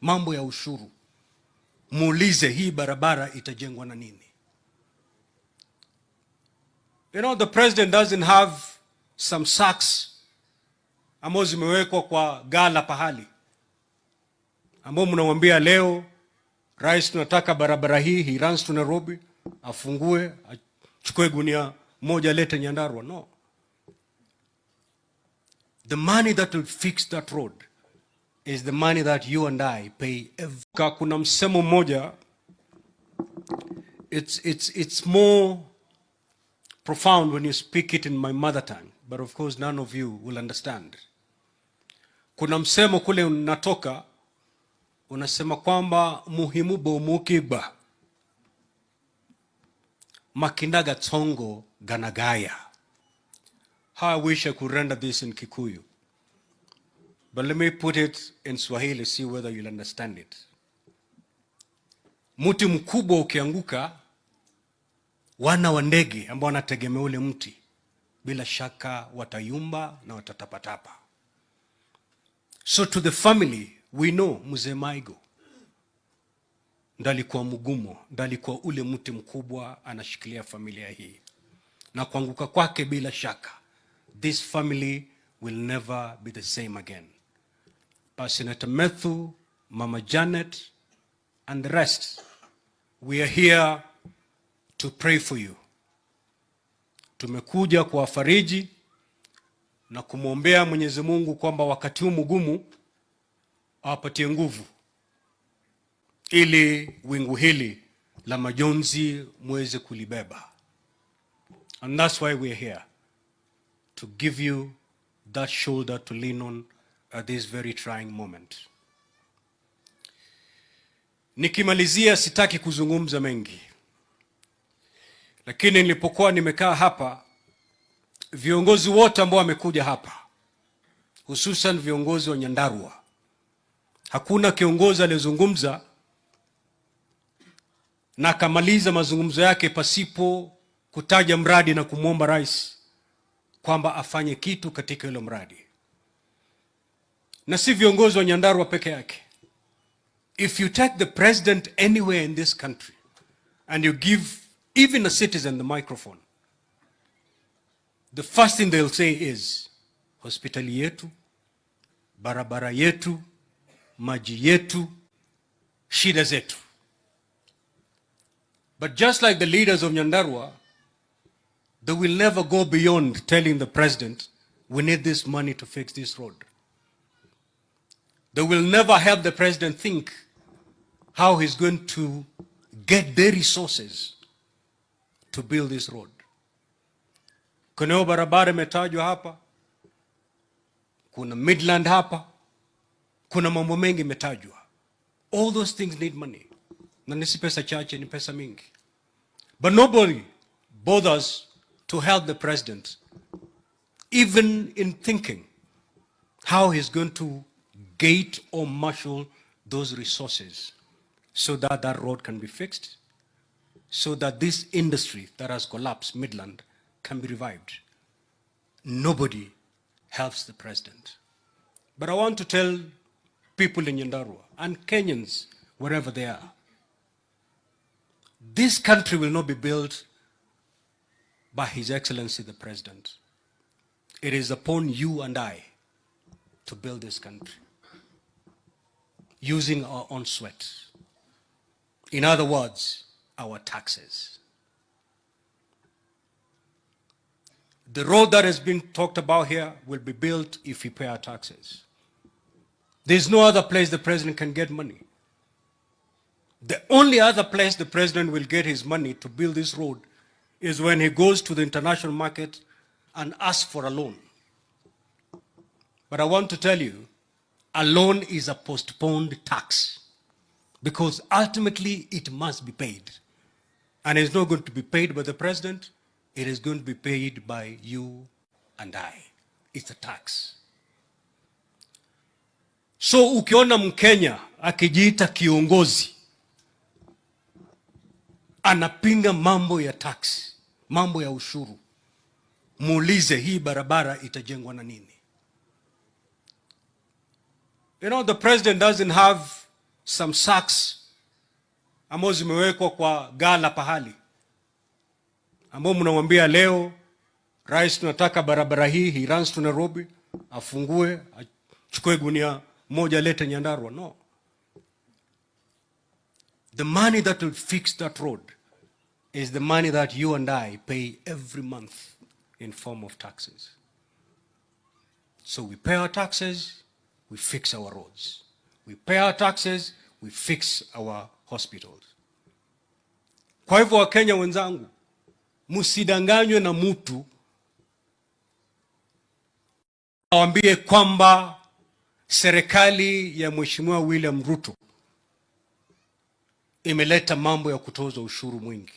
mambo ya ushuru, muulize hii barabara itajengwa na nini. You know, the president doesn't have some sacks ambazo zimewekwa kwa gala pahali, ambao mnamwambia leo rais tunataka barabara hii, he runs to Nairobi, afungue, achukue gunia moja lete Nyandarua. No. The money that will fix that road is the money that you and I pay every. Kuna msemo mmoja, it's more profound when you speak it in my mother tongue, but of course none of you will understand. Kuna msemo kule unatoka, unasema kwamba muhimu bomukiba makindaga tsongo ganagaya. How I wish I could render this in Kikuyu, but let me put it in Swahili, see whether you'll understand it. Mti mkubwa ukianguka, wana wa ndege ambao wanategemea ule mti bila shaka watayumba na watatapatapa. So to the family, we know Mzee Maigo ndalikuwa mgumo, ndalikuwa ule mti mkubwa anashikilia familia hii, na kuanguka kwake bila shaka this family will never be the same again. Senator Methu, Mama Janet, and the rest, we are here to pray for you. Tumekuja kuwafariji na kumwombea Mwenyezi Mungu kwamba wakati huu mgumu awapatie nguvu, ili wingu hili la majonzi muweze kulibeba. And that's why we are here, to give you that shoulder to lean on at this very trying moment. Nikimalizia, sitaki kuzungumza mengi, lakini nilipokuwa nimekaa hapa, viongozi wote ambao wamekuja hapa, hususan viongozi wa Nyandarua, hakuna kiongozi aliyezungumza na akamaliza mazungumzo yake pasipo kutaja mradi na kumwomba rais kwamba afanye kitu katika hilo mradi. Na si viongozi wa Nyandarua peke yake. If you take the president anywhere in this country and you give even a citizen the microphone, the first thing they'll say is hospitali yetu, barabara yetu, maji yetu, shida zetu. But just like the leaders of Nyandarua, they will never go beyond telling the president, we need this money to fix this road. They will never help the president think how he's going to get the resources to build this road. Kuna barabara imetajwa hapa, kuna Midland hapa, kuna mambo mengi imetajwa. All those things need money. Na nisi pesa chache, ni pesa mingi. But nobody bothers to help the president, even in thinking how he's going to gate or marshal those resources so that that road can be fixed, so that this industry that has collapsed, Midland, can be revived. Nobody helps the president. But I want to tell people in Nyandarua and Kenyans, wherever they are, this country will not be built by His Excellency the President. It is upon you and I to build this country using our own sweat. In other words, our taxes. The road that has been talked about here will be built if we pay our taxes. There's no other place the president can get money. The only other place the president will get his money to build this road is when he goes to the international market and asks for a loan. But I want to tell you, a loan is a postponed tax, because ultimately it must be paid. And it's not going to be paid by the president, it is going to be paid by you and I. It's a tax. So ukiona Mkenya akijiita kiongozi anapinga mambo ya tax, mambo ya ushuru, muulize hii barabara itajengwa na nini? You know, the president doesn't have some sacks ambazo zimewekwa kwa gala pahali, ambao mnamwambia leo rais, tunataka barabara hii, he runs to Nairobi, afungue, achukue gunia moja, lete Nyandarua. No. The money that will fix that road is the money that you and I pay every month in form of taxes. So we pay our taxes, we fix our roads. We pay our taxes, we fix our hospitals. Kwa hivyo Wakenya wenzangu, msidanganywe na mtu awambie kwamba serikali ya Mheshimiwa William Ruto imeleta mambo ya kutoza ushuru mwingi.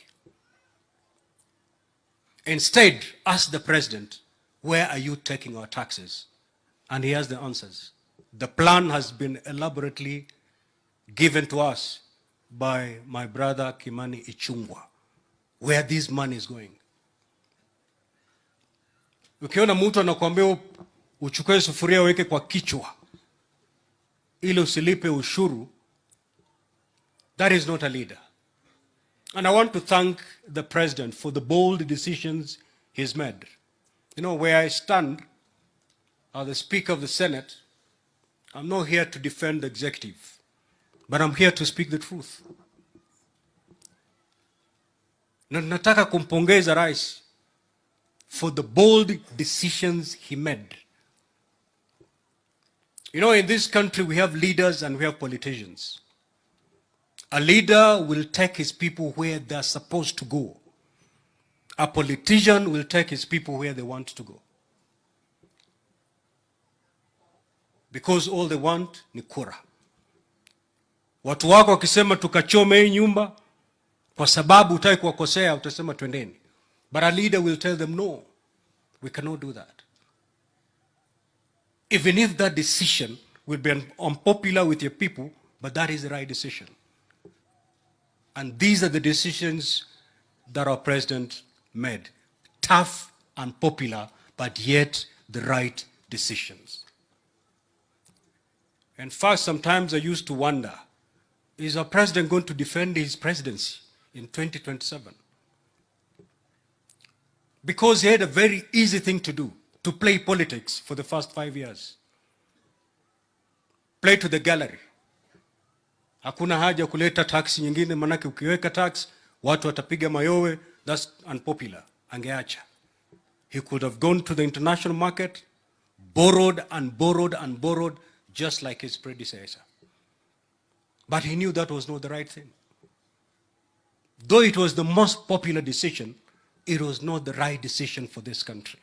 Instead, ask the president, where are you taking our taxes? And he has the answers. The plan has been elaborately given to us by my brother Kimani Ichung'wah, where this money is going. Ukiona mtu anakuambia uchukue sufuria weke kwa kichwa ili usilipe ushuru, that is not a leader. And I want to thank the president for the bold decisions he's made. You know, where I stand as the Speaker of the Senate, I'm not here to defend the executive, but I'm here to speak the truth. Na nataka kumpongeza rais for the bold decisions he made. You know, in this country we have leaders and we have politicians. A leader will take his people where they're supposed to go. A politician will take his people where they want to go. Because all they want ni kura. Watu wako wakisema tukachome hii nyumba kwa sababu hutaki kuwakosea, utasema twendeni. But a leader will tell them, no, we cannot do that. Even if that decision will be unpopular with your people, but that is the right decision. And these are the decisions that our president made. Tough, unpopular, but yet the right decisions. In fact, sometimes I used to wonder, is our president going to defend his presidency in 2027? Because he had a very easy thing to do, to play politics for the first 5 years. Play to the gallery. Hakuna haja kuleta tax nyingine, manake ukiweka tax, watu watapiga mayowe, that's unpopular. Angeacha. He could have gone to the international market, borrowed and borrowed and borrowed, just like his predecessor. But he knew that was not the right thing. Though it was the most popular decision, it was not the right decision for this country.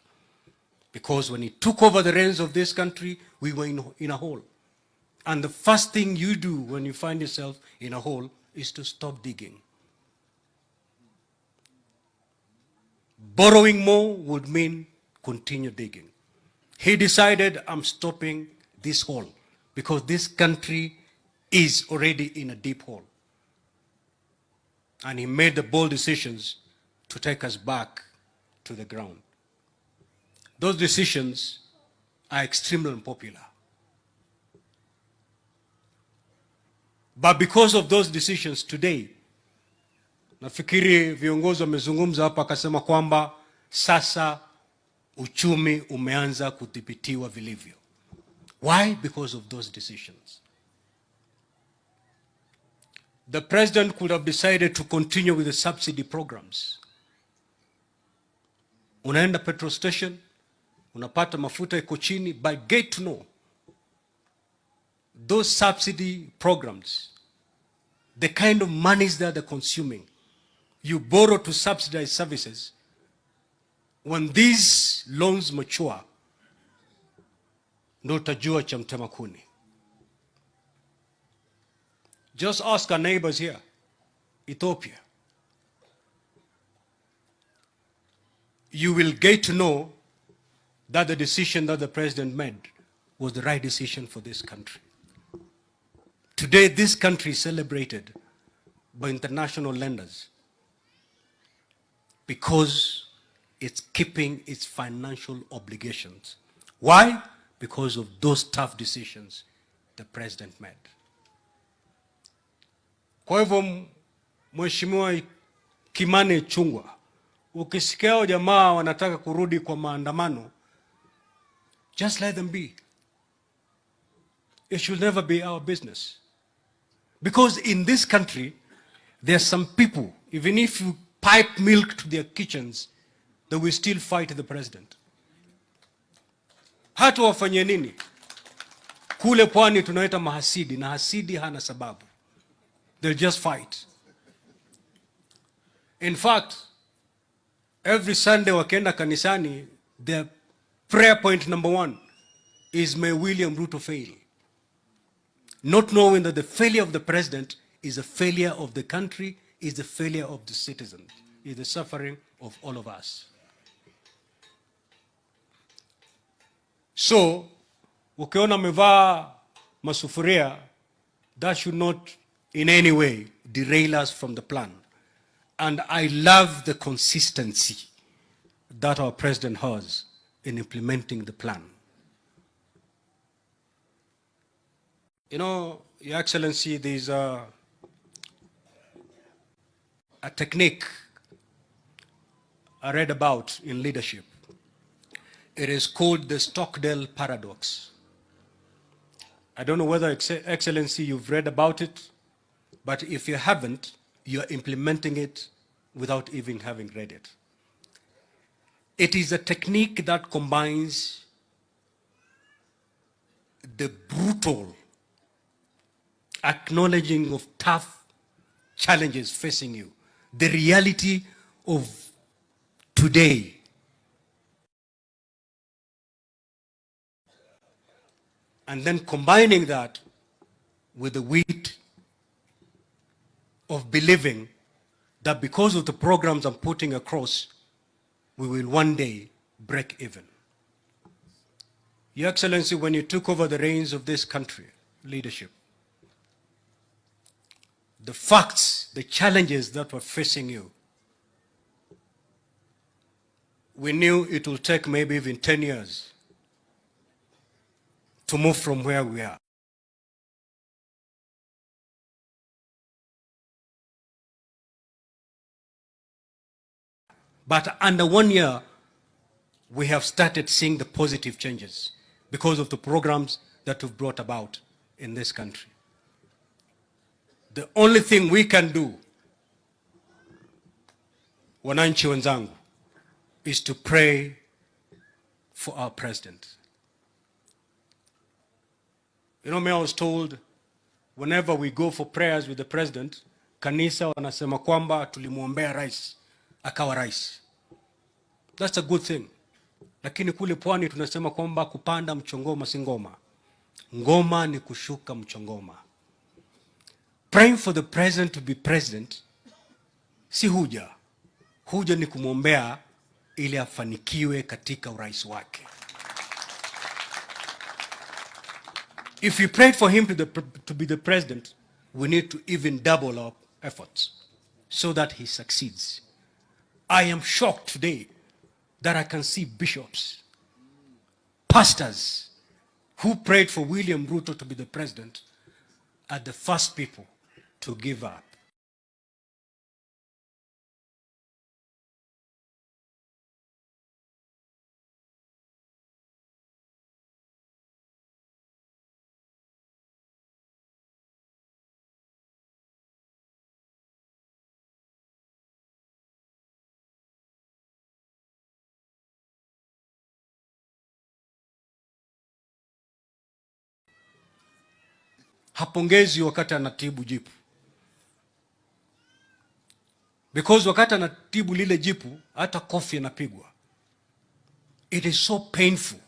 Because when he took over the reins of this country, we were in a hole. And the first thing you do when you find yourself in a hole is to stop digging. Borrowing more would mean continue digging. He decided, I'm stopping this hole because this country is already in a deep hole. And he made the bold decisions to take us back to the ground. Those decisions are extremely unpopular. But because of those decisions today, nafikiri viongozi wamezungumza hapa akasema kwamba sasa uchumi umeanza kudhibitiwa vilivyo. Why? Because of those decisions. The president could have decided to continue with the subsidy programs. Unaenda petrol station, unapata mafuta iko chini, but get to know those subsidy programs, the kind of monies that they're consuming, you borrow to subsidize services. When these loans mature, ndo utajua cha mtema kuni. Just ask our neighbors here, Ethiopia. You will get to know that the decision that the president made was the right decision for this country. Today, this country is celebrated by international lenders because it's keeping its financial obligations. Why? Because of those tough decisions the president made. Kwa hivyo Mheshimiwa Kimani Chungwa, ukisikia jamaa wanataka kurudi kwa maandamano, just let them be. It should never be our business. Because in this country, there are some people, even if you pipe milk to their kitchens, they will still fight the president. Hata wafanye nini? Kule pwani tunaita mahasidi, na hasidi hana sababu. They'll just fight. In fact, every Sunday wakienda kanisani, their prayer point number 1 is, may William Ruto fail. Not knowing that the failure of the president is a failure of the country, is the failure of the citizens, is the suffering of all of us. So, ukiona mevaa masufuria, that should not in any way derail us from the plan. And I love the consistency that our president has in implementing the plan. You know, Your Excellency, there's a technique I read about in leadership. It is called the Stockdale paradox. I don't know whether, Excellency, you've read about it, but if you haven't, you're implementing it without even having read it. It is a technique that combines the brutal acknowledging of tough challenges facing you, the reality of today, and then combining that with the wit of believing that because of the programs I'm putting across, we will one day break even. Your Excellency, when you took over the reins of this country, leadership, the facts, the challenges that were facing you, we knew it will take maybe even 10 years to move from where we are. But under 1 year, we have started seeing the positive changes because of the programs that we've brought about in this country. The only thing we can do, wananchi wenzangu, is to pray for our president. You know, I was told whenever we go for prayers with the president, kanisa wanasema kwamba tulimuombea rais, akawa rais. That's a good thing. Lakini kule pwani tunasema kwamba kupanda mchongoma si ngoma. Ngoma ni kushuka mchongoma. Praying for the president to be president si huja. Huja ni kumwombea ili afanikiwe katika urais wake. If we prayed for him to be the president, we need to even double our efforts so that he succeeds. I am shocked today that I can see bishops, pastors who prayed for William Ruto to be the president are the first people to give up. Hapongezi wakati anatibu jipu. Because wakati anatibu lile jipu, hata kofi anapigwa. It is so painful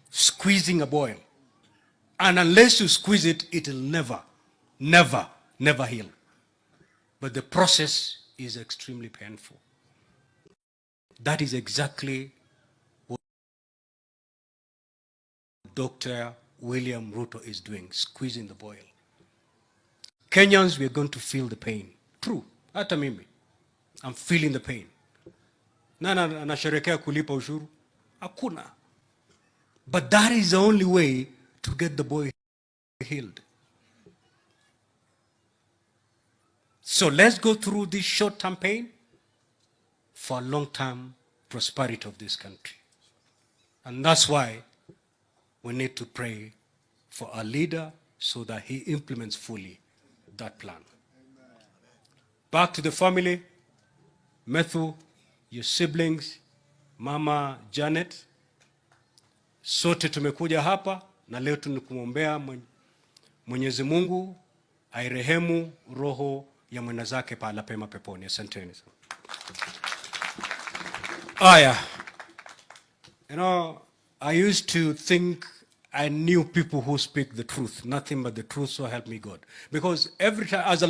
squeezing a boil. And unless you squeeze it, it will never heal. But the process is extremely painful. That is exactly what Dr. William Ruto is doing, squeezing the boil. Kenyans, we are going to feel the pain. True, hata mimi, I'm feeling the pain. Nana anasherekea kulipa ushuru? Hakuna. But that is the only way to get the boy healed. So let's go through this short-term pain for long-term prosperity of this country. And that's why we need to pray for our leader so that he implements fully that plan. Back to the family, Methu, your siblings, Mama Janet, sote tumekuja hapa na leo tunakumwombea Mwenyezi Mungu airehemu roho ya mwenda zake pahala pema peponi. Asanteni. Aya. You know, I used to think I knew people who speak the truth, nothing but the truth, so help me God. Because every time as a